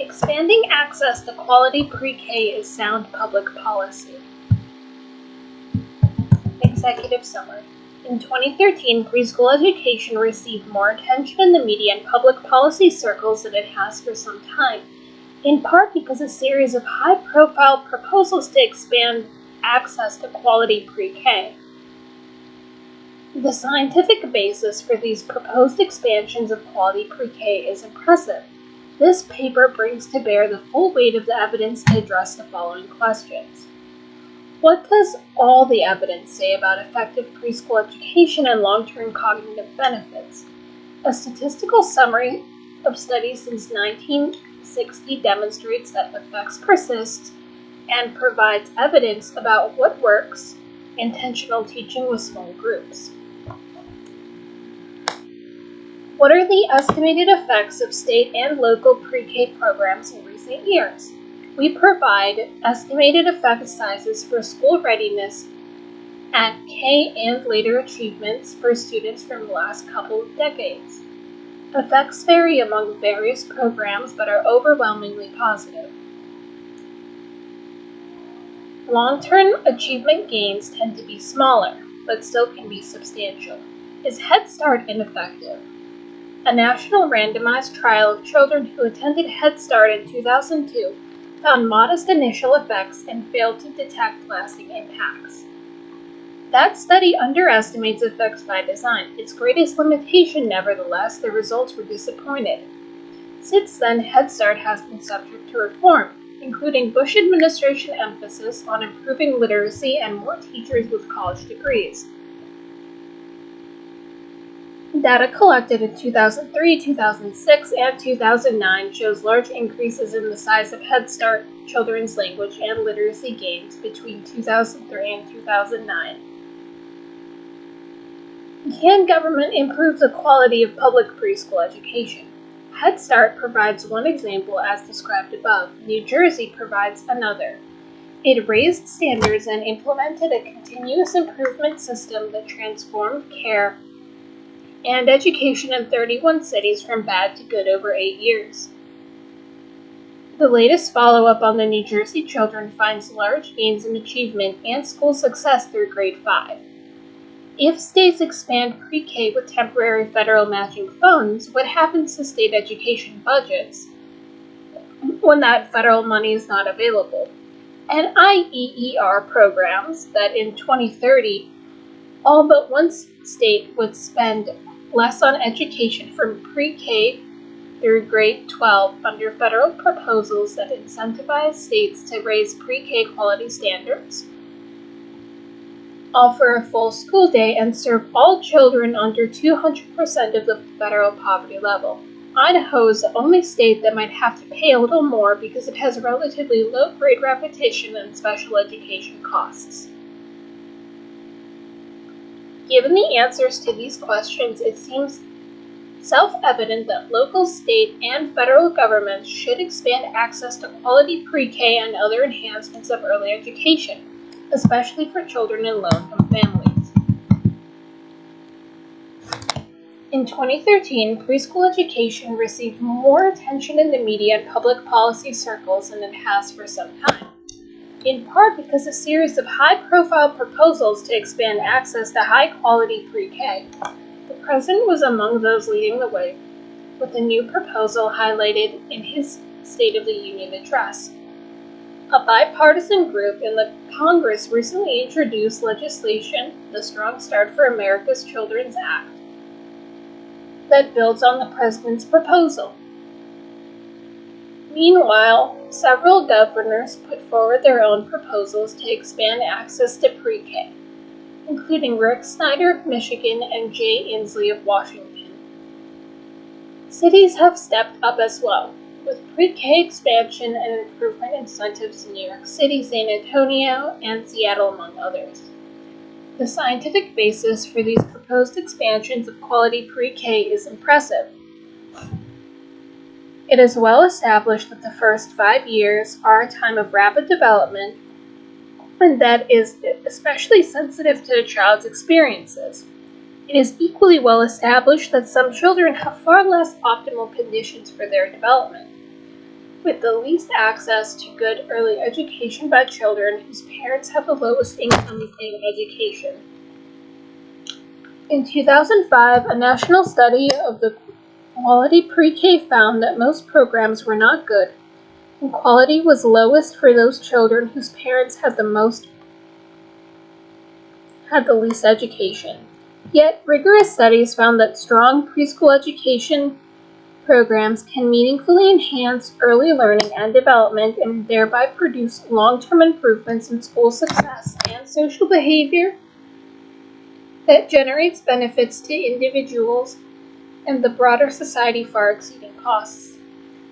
Expanding access to quality pre-K is sound public policy. Executive summary. In 2013, preschool education received more attention in the media and public policy circles than it has for some time, in part because a series of high-profile proposals to expand access to quality pre-K. The scientific basis for these proposed expansions of quality pre-K is impressive. This paper brings to bear the full weight of the evidence to address the following questions. What does all the evidence say about effective preschool education and long-term cognitive benefits? A statistical summary of studies since 1960 demonstrates that effects persist and provides evidence about what works: intentional teaching with small groups. What are the estimated effects of state and local pre-K programs in recent years? We provide estimated effect sizes for school readiness at K and later achievements for students from the last couple of decades. Effects vary among various programs but are overwhelmingly positive. Long-term achievement gains tend to be smaller, but still can be substantial. Is Head Start ineffective? A national randomized trial of children who attended Head Start in 2002 found modest initial effects and failed to detect lasting impacts. That study underestimates effects by design. Its greatest limitation, nevertheless, the results were disappointed. Since then, Head Start has been subject to reform, including Bush administration emphasis on improving literacy and more teachers with college degrees. Data collected in 2003, 2006, and 2009 shows large increases in the size of Head Start children's language and literacy gains between 2003 and 2009. Can government improve the quality of public preschool education? Head Start provides one example as described above. New Jersey provides another. It raised standards and implemented a continuous improvement system that transformed care and education in 31 cities from bad to good over 8 years. The latest follow-up on the New Jersey children finds large gains in achievement and school success through grade 5. If states expand pre-K with temporary federal matching funds, what happens to state education budgets when that federal money is not available? And IEER programs that in 2030, all but one state would spend less on education from pre-K through grade 12 under federal proposals that incentivize states to raise pre-K quality standards, offer a full school day, and serve all children under 200% of the federal poverty level. Idaho is the only state that might have to pay a little more because it has relatively low grade repetition and special education costs. Given the answers to these questions, it seems self-evident that local, state, and federal governments should expand access to quality pre-K and other enhancements of early education, especially for children in low-income families. In 2013, preschool education received more attention in the media and public policy circles than it has for some time, in part because a series of high-profile proposals to expand access to high-quality pre-K. The president was among those leading the way, with a new proposal highlighted in his State of the Union address. A bipartisan group in the Congress recently introduced legislation, the Strong Start for America's Children's Act, that builds on the president's proposal. Meanwhile, several governors put forward their own proposals to expand access to pre-K, including Rick Snyder of Michigan and Jay Inslee of Washington. Cities have stepped up as well, with pre-K expansion and improvement incentives in New York City, San Antonio, and Seattle, among others. The scientific basis for these proposed expansions of quality pre-K is impressive. It is well established that the first 5 years are a time of rapid development, and that is especially sensitive to a child's experiences. It is equally well established that some children have far less optimal conditions for their development. with the least access to good early education by children whose parents have the lowest income in education. In 2005, a national study of the quality pre-K found that most programs were not good, and quality was lowest for those children whose parents had the least education. Yet, rigorous studies found that strong preschool education programs can meaningfully enhance early learning and development and thereby produce long-term improvements in school success and social behavior that generates benefits to individuals and the broader society far exceeding costs.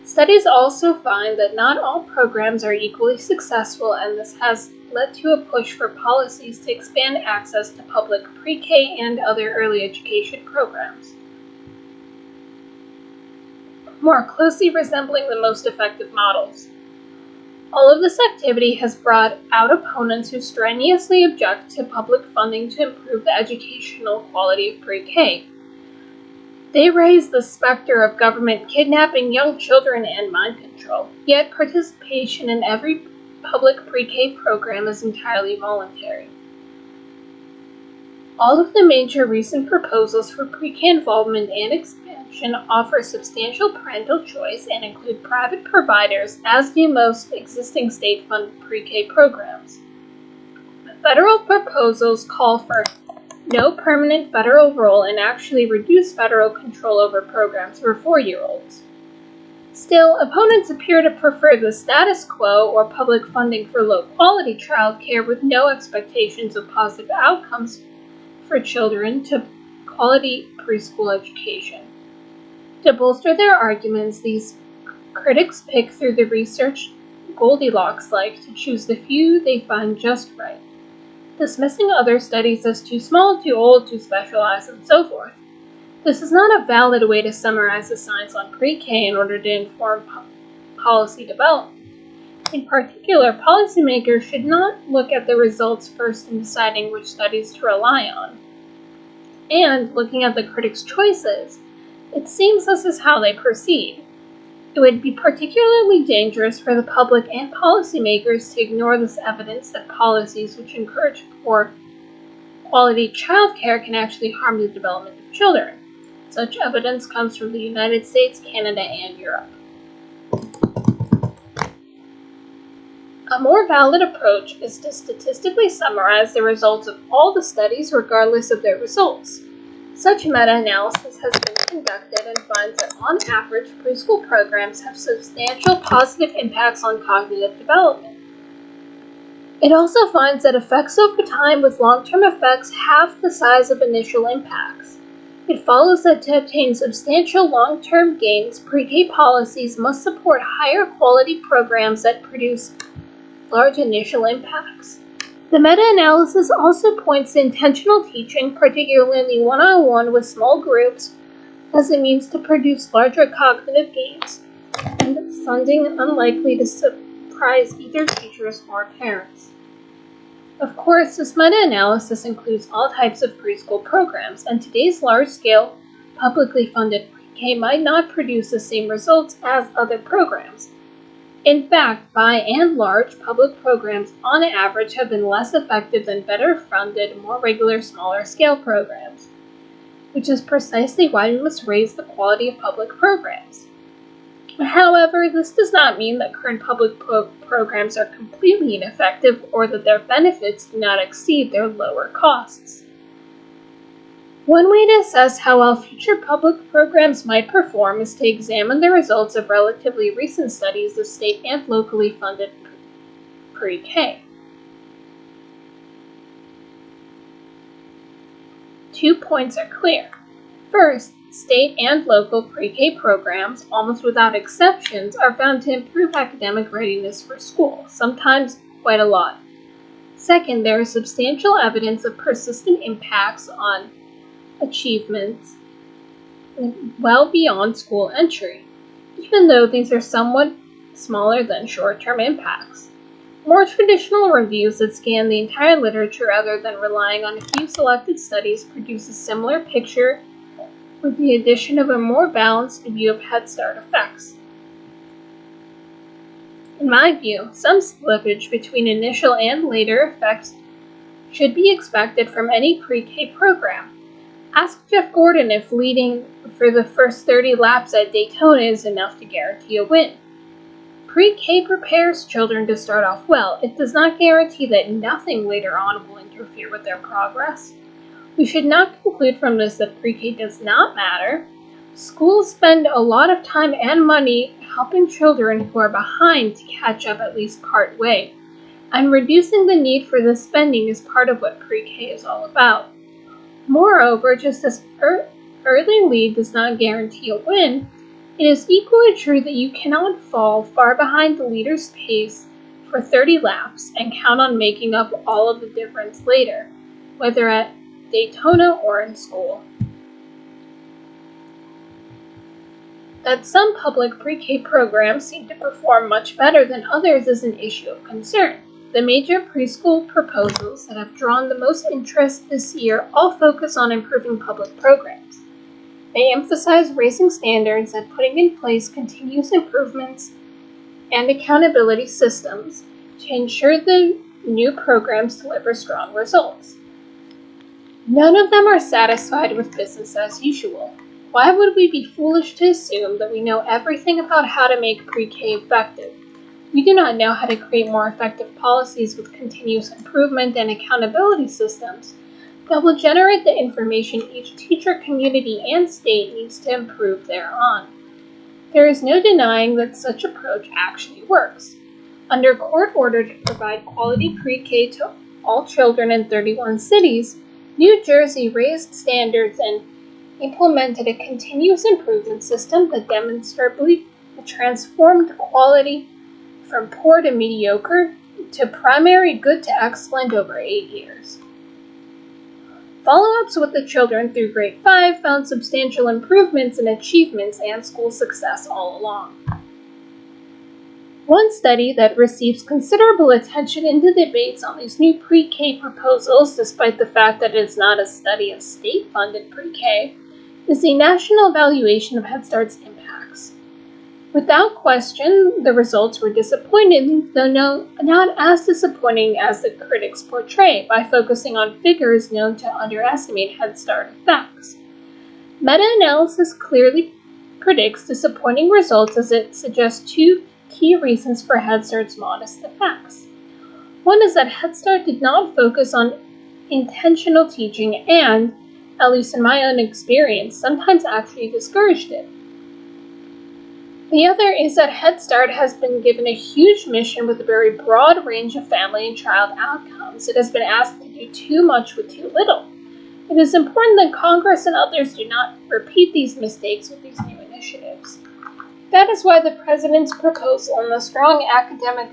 Studies also find that not all programs are equally successful, and this has led to a push for policies to expand access to public pre-K and other early education programs, more closely resembling the most effective models. All of this activity has brought out opponents who strenuously object to public funding to improve the educational quality of pre-K. They raise the specter of government kidnapping young children and mind control, yet participation in every public pre-K program is entirely voluntary. All of the major recent proposals for pre-K involvement and expansion offer substantial parental choice and include private providers, as do most existing state-funded pre-K programs. The federal proposals call for no permanent federal role and actually reduce federal control over programs for 4-year-olds. Still, opponents appear to prefer the status quo or public funding for low-quality childcare with no expectations of positive outcomes for children to quality preschool education. To bolster their arguments, these critics pick through the research Goldilocks-like to choose the few they find just right, dismissing other studies as too small, too old, too specialized, and so forth. This is not a valid way to summarize the science on pre-K in order to inform policy development. In particular, policymakers should not look at the results first in deciding which studies to rely on. And, looking at the critics' choices, it seems this is how they proceed. It would be particularly dangerous for the public and policymakers to ignore this evidence that policies which encourage poor quality childcare can actually harm the development of children. Such evidence comes from the United States, Canada, and Europe. A more valid approach is to statistically summarize the results of all the studies regardless of their results. Such meta-analysis has been conducted and finds that on average, preschool programs have substantial positive impacts on cognitive development. It also finds that effects over time with long-term effects half the size of initial impacts. It follows that to obtain substantial long-term gains, pre-K policies must support higher quality programs that produce large initial impacts. The meta-analysis also points to intentional teaching, particularly one-on-one with small groups, as a means to produce larger cognitive gains, and funding unlikely to surprise either teachers or parents. Of course, this meta-analysis includes all types of preschool programs, and today's large-scale, publicly funded pre-K might not produce the same results as other programs. In fact, by and large, public programs on average have been less effective than better funded, more regular, smaller scale programs, which is precisely why we must raise the quality of public programs. However, this does not mean that current public programs are completely ineffective or that their benefits do not exceed their lower costs. One way to assess how well future public programs might perform is to examine the results of relatively recent studies of state and locally funded pre-K. 2 points are clear. First, state and local pre-K programs, almost without exceptions, are found to improve academic readiness for school, sometimes quite a lot. Second, there is substantial evidence of persistent impacts on achievements well beyond school entry, even though these are somewhat smaller than short-term impacts. More traditional reviews that scan the entire literature rather than relying on a few selected studies produce a similar picture with the addition of a more balanced view of Head Start effects. In my view, some slippage between initial and later effects should be expected from any pre-K program. Ask Jeff Gordon if leading for the first 30 laps at Daytona is enough to guarantee a win. Pre-K prepares children to start off well. It does not guarantee that nothing later on will interfere with their progress. We should not conclude from this that pre-K does not matter. Schools spend a lot of time and money helping children who are behind to catch up at least part way, and reducing the need for this spending is part of what pre-K is all about. Moreover, just as early lead does not guarantee a win, it is equally true that you cannot fall far behind the leader's pace for 30 laps and count on making up all of the difference later, whether at Daytona or in school. That some public pre-K programs seem to perform much better than others is an issue of concern. The major preschool proposals that have drawn the most interest this year all focus on improving public programs. They emphasize raising standards and putting in place continuous improvements and accountability systems to ensure the new programs deliver strong results. None of them are satisfied with business as usual. Why would we be foolish to assume that we know everything about how to make pre-K effective? We do not know how to create more effective policies with continuous improvement and accountability systems that will generate the information each teacher, community, and state needs to improve thereon. There is no denying that such approach actually works. Under court order to provide quality pre-K to all children in 31 cities, New Jersey raised standards and implemented a continuous improvement system that demonstrably transformed quality from poor to mediocre to primary good to excellent over 8 years. Follow-ups with the children through grade 5 found substantial improvements in achievements and school success all along. One study that receives considerable attention in the debates on these new pre-K proposals, despite the fact that it is not a study of state-funded pre-K, is the national evaluation of Head Start's impacts. Without question, the results were disappointing, though not as disappointing as the critics portray, by focusing on figures known to underestimate Head Start effects. Meta-analysis clearly predicts disappointing results as it suggests two key reasons for Head Start's modest effects. One is that Head Start did not focus on intentional teaching and, at least in my own experience, sometimes actually discouraged it. The other is that Head Start has been given a huge mission with a very broad range of family and child outcomes. It has been asked to do too much with too little. It is important that Congress and others do not repeat these mistakes with these new initiatives. That is why the President's proposal and the Strong Academic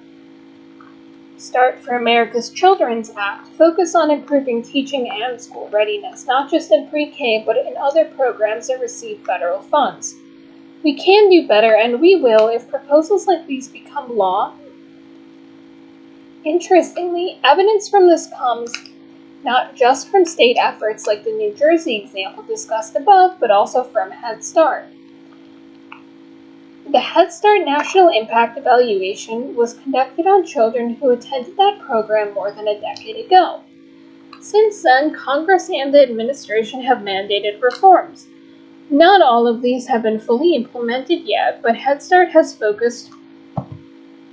Start for America's Children's Act focus on improving teaching and school readiness, not just in pre-K, but in other programs that receive federal funds. We can do better, and we will, if proposals like these become law. Interestingly, evidence from this comes not just from state efforts like the New Jersey example discussed above, but also from Head Start. The Head Start National Impact Evaluation was conducted on children who attended that program more than a decade ago. Since then, Congress and the administration have mandated reforms. Not all of these have been fully implemented yet, but Head Start has focused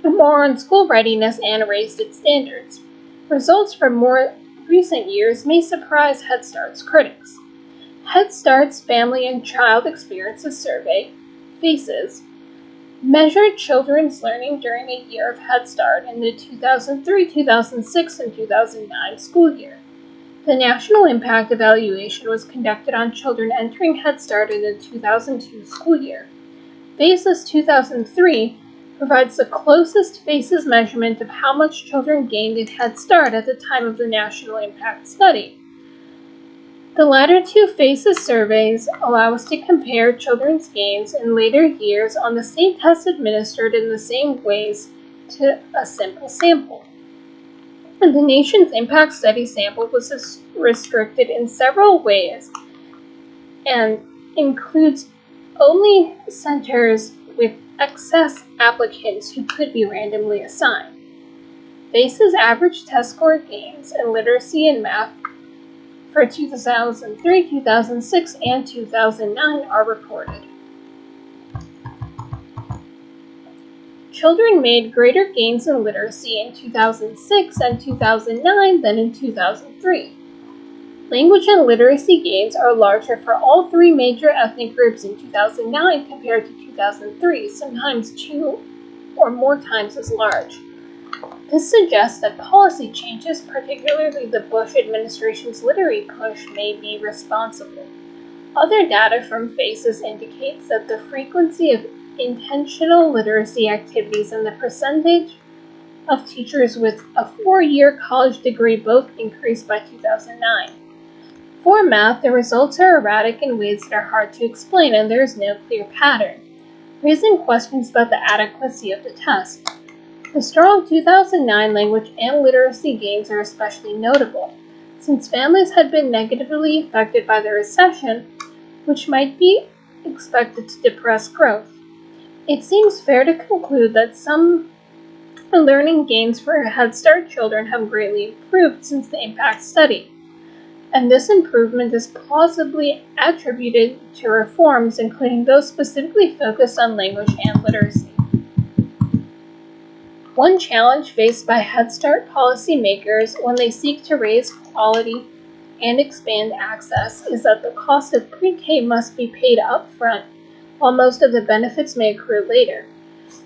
more on school readiness and raised its standards. Results from more recent years may surprise Head Start's critics. Head Start's Family and Child Experiences Survey, FACES, measured children's learning during a year of Head Start in the 2003, 2006, and 2009 school year. The National Impact Evaluation was conducted on children entering Head Start in the 2002 school year. FACES 2003 provides the closest FACES measurement of how much children gained in Head Start at the time of the National Impact Study. The latter two FACES surveys allow us to compare children's gains in later years on the same tests administered in the same ways to a simple sample. And the nation's impact study sample was restricted in several ways and includes only centers with excess applicants who could be randomly assigned. BASE's average test score gains in literacy and math for 2003, 2006, and 2009 are reported. Children made greater gains in literacy in 2006 and 2009 than in 2003. Language and literacy gains are larger for all three major ethnic groups in 2009 compared to 2003, sometimes 2 or more times as large. This suggests that policy changes, particularly the Bush administration's literary push, may be responsible. Other data from FACES indicates that the frequency of intentional literacy activities and the percentage of teachers with a 4-year college degree both increased by 2009. For math, the results are erratic in ways that are hard to explain, and there is no clear pattern, raising questions about the adequacy of the test. The strong 2009 language and literacy gains are especially notable, since families had been negatively affected by the recession, which might be expected to depress growth. It seems fair to conclude that some learning gains for Head Start children have greatly improved since the impact study, and this improvement is plausibly attributed to reforms, including those specifically focused on language and literacy. One challenge faced by Head Start policymakers when they seek to raise quality and expand access is that the cost of pre-K must be paid up front, while most of the benefits may accrue later.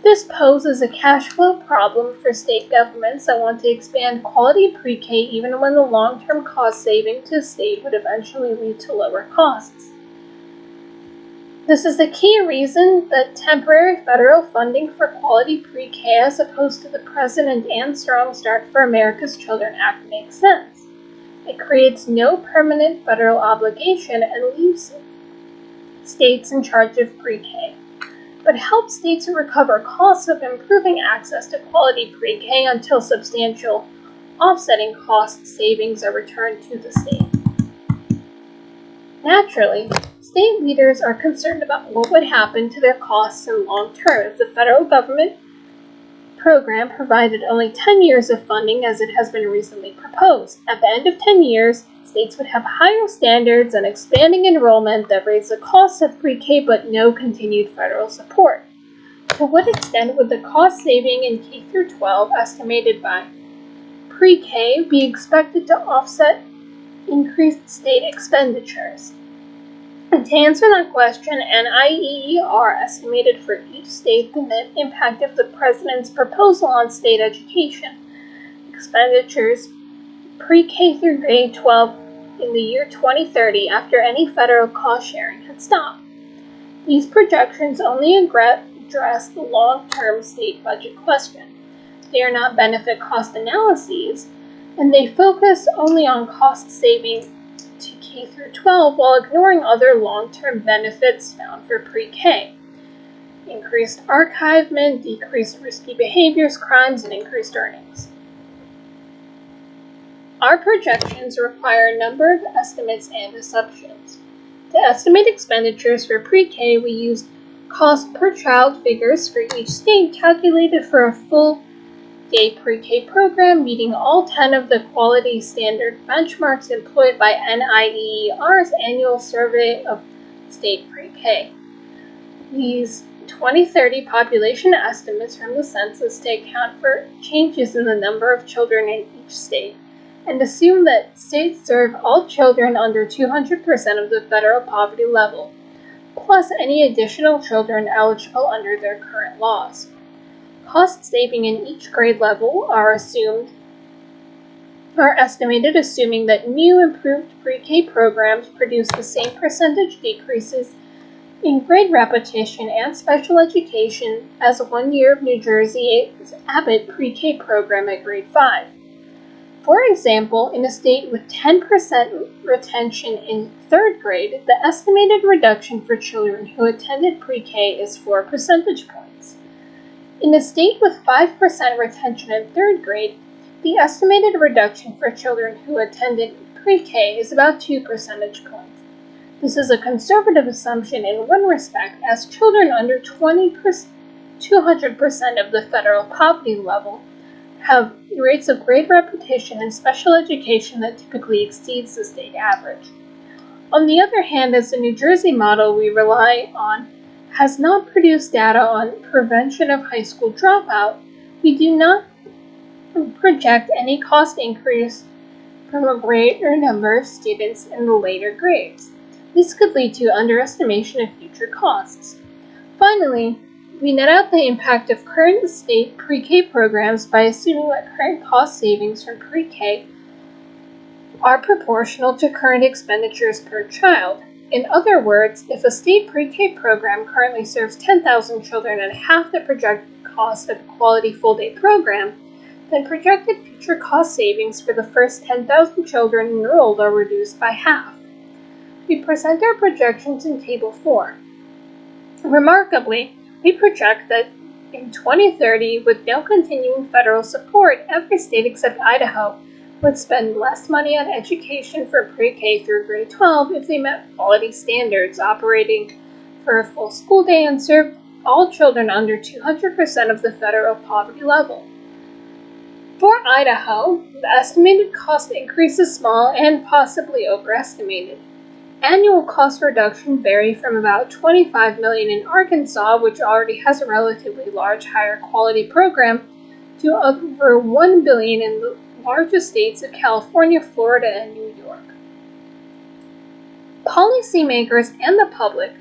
This poses a cash flow problem for state governments that want to expand quality pre-K even when the long-term cost saving to the state would eventually lead to lower costs. This is the key reason that temporary federal funding for quality pre-K as opposed to the President and Strong Start for America's Children Act makes sense. It creates no permanent federal obligation and leaves states in charge of pre-K, but helps states recover costs of improving access to quality pre-K until substantial offsetting cost savings are returned to the state. Naturally, state leaders are concerned about what would happen to their costs in long term if the federal government program provided only 10 years of funding as it has been recently proposed. At the end of 10 years, states would have higher standards and expanding enrollment that raise the cost of pre-K but no continued federal support. To what extent would the cost saving in K through 12 estimated by pre-K be expected to offset increased state expenditures? And to answer that question, NIEER estimated for each state the net impact of the President's proposal on state education expenditures pre-K through grade 12 in the year 2030 after any federal cost sharing had stopped. These projections only address the long-term state budget question. They are not benefit-cost analyses, and they focus only on cost saving to K through 12 while ignoring other long-term benefits found for pre-K. Increased archivement, decreased risky behaviors, crimes, and increased earnings. Our projections require a number of estimates and assumptions. To estimate expenditures for pre-K, we used cost per child figures for each state calculated for a full-day pre-K program meeting all 10 of the quality standard benchmarks employed by NIEER's annual survey of state pre-K. These 2030 population estimates from the census to account for changes in the number of children in each state, and assume that states serve all children under 200% of the federal poverty level, plus any additional children eligible under their current laws. Cost saving in each grade level are estimated assuming that new improved pre-K programs produce the same percentage decreases in grade repetition and special education as 1 year of New Jersey's Abbott pre-K program at grade 5. For example, in a state with 10% retention in 3rd grade, the estimated reduction for children who attended pre-K is 4 percentage points. In a state with 5% retention in 3rd grade, the estimated reduction for children who attended pre-K is about 2 percentage points. This is a conservative assumption in one respect, as children under 20% 200% of the federal poverty level have rates of grade repetition and special education that typically exceeds the state average. On the other hand, as the New Jersey model we rely on has not produced data on prevention of high school dropout, we do not project any cost increase from a greater number of students in the later grades. This could lead to underestimation of future costs. Finally, we net out the impact of current state pre-K programs by assuming that current cost savings from pre-K are proportional to current expenditures per child. In other words, if a state pre-K program currently serves 10,000 children at half the projected cost of a quality full-day program, then projected future cost savings for the first 10,000 children enrolled are reduced by half. We present our projections in Table 4. Remarkably, we project that in 2030, with no continuing federal support, every state except Idaho would spend less money on education for pre-K through grade 12 if they met quality standards, operating for a full school day and served all children under 200% of the federal poverty level. For Idaho, the estimated cost increase is small and possibly overestimated. Annual cost reduction vary from about $25 million in Arkansas, which already has a relatively large higher quality program, to over $1 billion in the largest states of California, Florida, and New York. Policymakers and the public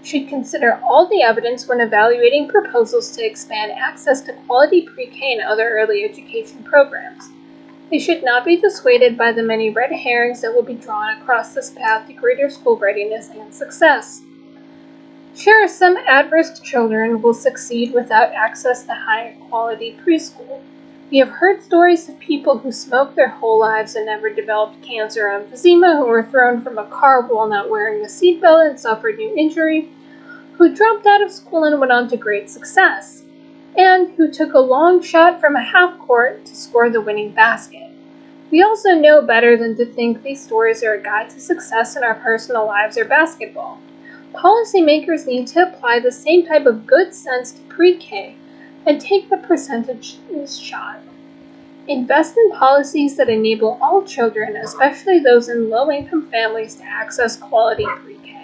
should consider all the evidence when evaluating proposals to expand access to quality pre-K and other early education programs. They should not be dissuaded by the many red herrings that will be drawn across this path to greater school readiness and success. Sure, some at-risk children will succeed without access to higher quality preschool. We have heard stories of people who smoked their whole lives and never developed cancer or emphysema, who were thrown from a car while not wearing a seatbelt and suffered new injury, who dropped out of school and went on to great success, and who took a long shot from a half court to score the winning basket. We also know better than to think these stories are a guide to success in our personal lives or basketball. Policymakers need to apply the same type of good sense to pre-K and take the percentage shot. Invest in policies that enable all children, especially those in low-income families, to access quality pre-K.